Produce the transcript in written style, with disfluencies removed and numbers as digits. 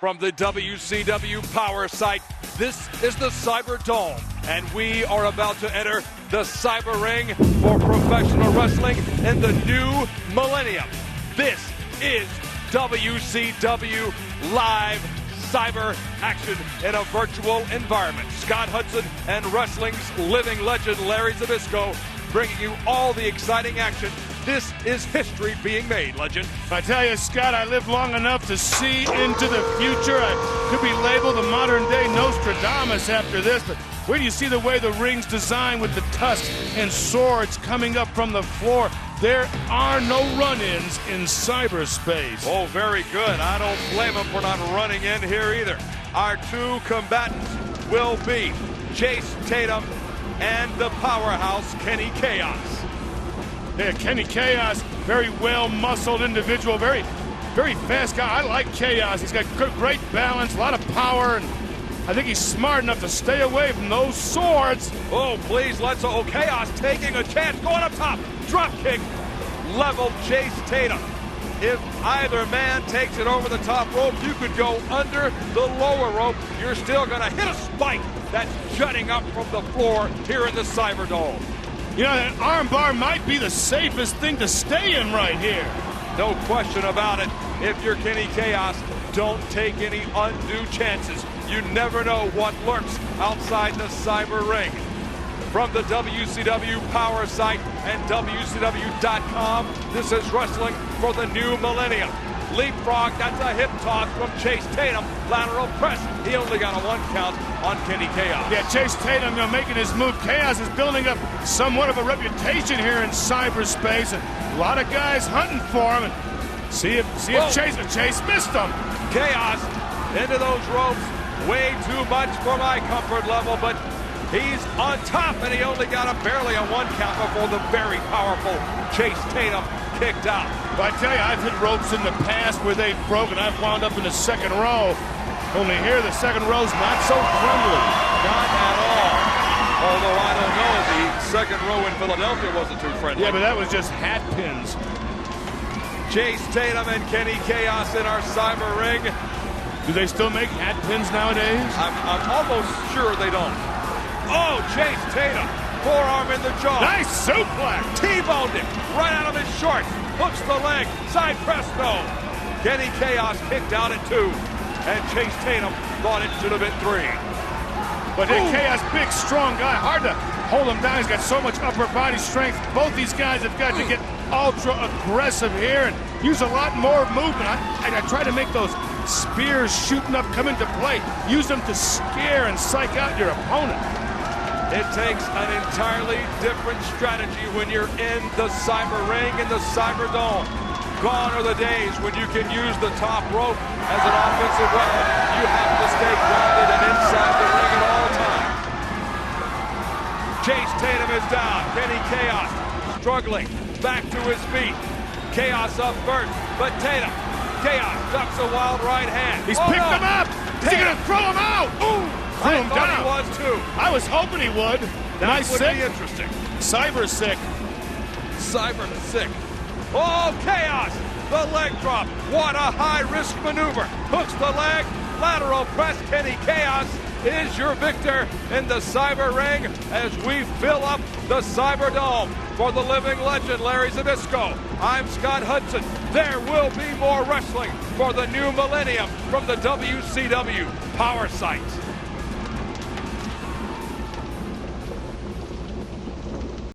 From the WCW Power site, this is the Cyberdome, and we are about to enter the Cyber Ring for professional wrestling in the new millennium. This is WCW Live Cyber Action in a virtual environment. Scott Hudson and wrestling's living legend Larry Zbyszko bringing you all the exciting action. This is history being made, legend. I tell you, Scott, I lived long enough to see into the future. I could be labeled a modern-day Nostradamus after this, but where do you see the way the ring's designed with the tusks and swords coming up from the floor? There are no run-ins in cyberspace. Oh, very good. I don't blame them for not running in here either. Our two combatants will be Chase Tatum and the powerhouse Kenny Kaos. Yeah, Kenny Kaos, very well-muscled individual, very fast guy. I like Kaos. He's got great balance, a lot of power, and I think he's smart enough to stay away from those swords. Oh, please, let's. Oh, Kaos taking a chance, going up top, drop kick, leveled Chase Tatum. If either man takes it over the top rope, you could go under the lower rope. You're still going to hit a spike that's jutting up from the floor here in the Cyberdome. You know, that arm bar might be the safest thing to stay in right here. No question about it. If you're Kenny Kaos, don't take any undue chances. You never know what lurks outside the Cyber Ring. From the WCW Power site and WCW.com, this is wrestling for the new millennium. Leapfrog, that's a hip toss from Chase Tatum. Lateral press. He only got a 1 count on Kenny Kaos. Yeah, Chase Tatum, making his move. Kaos is building up somewhat of a reputation here in cyberspace, and a lot of guys hunting for him. And see if Chase missed him. Kaos into those ropes. Way too much for my comfort level, but he's on top, and he only got barely a 1 count before the very powerful Chase Tatum kicked out. But I tell you, I've hit ropes in the past where they've broken. I've wound up in the second row. Only here, the second row's not so friendly. Not at all. Although I don't know, the second row in Philadelphia wasn't too friendly. Yeah, but that was just hat pins. Chase Tatum and Kenny Kaos in our Cyber Ring. Do they still make hat pins nowadays? I'm almost sure they don't. Oh, Chase Tatum. Forearm in the jaw. Nice suplex. T-boned him right out of his shorts. Hooks the leg. Side presto. Kenny Kaos kicked out at 2. And Chase Tatum thought it should have been 3. But Kaos, big, strong guy. Hard to hold him down. He's got so much upper body strength. Both these guys have got to get ultra aggressive here and use a lot more movement. I try to make those spears shooting up come into play. Use them to scare and psych out your opponent. It takes an entirely different strategy when you're in the Cyber Ring, in the Cyberdome. Gone are the days when you can use the top rope as an offensive weapon. You have to stay grounded and inside the ring at all times. Chase Tatum is down. Kenny Kaos struggling back to his feet. Kaos up first, but Kaos ducks a wild right hand. He's picked him up. Is he going to throw him out? Ooh, I thought he was too. I was hoping he would. That would be interesting. Cyber sick. Cyber sick. Oh, Kaos! The leg drop. What a high-risk maneuver. Hooks the leg. Lateral press. Kenny Kaos is your victor in the Cyber Ring as we fill up the Cyberdome. For the living legend, Larry Zbyszko, I'm Scott Hudson. There will be more wrestling for the new millennium from the WCW Power site.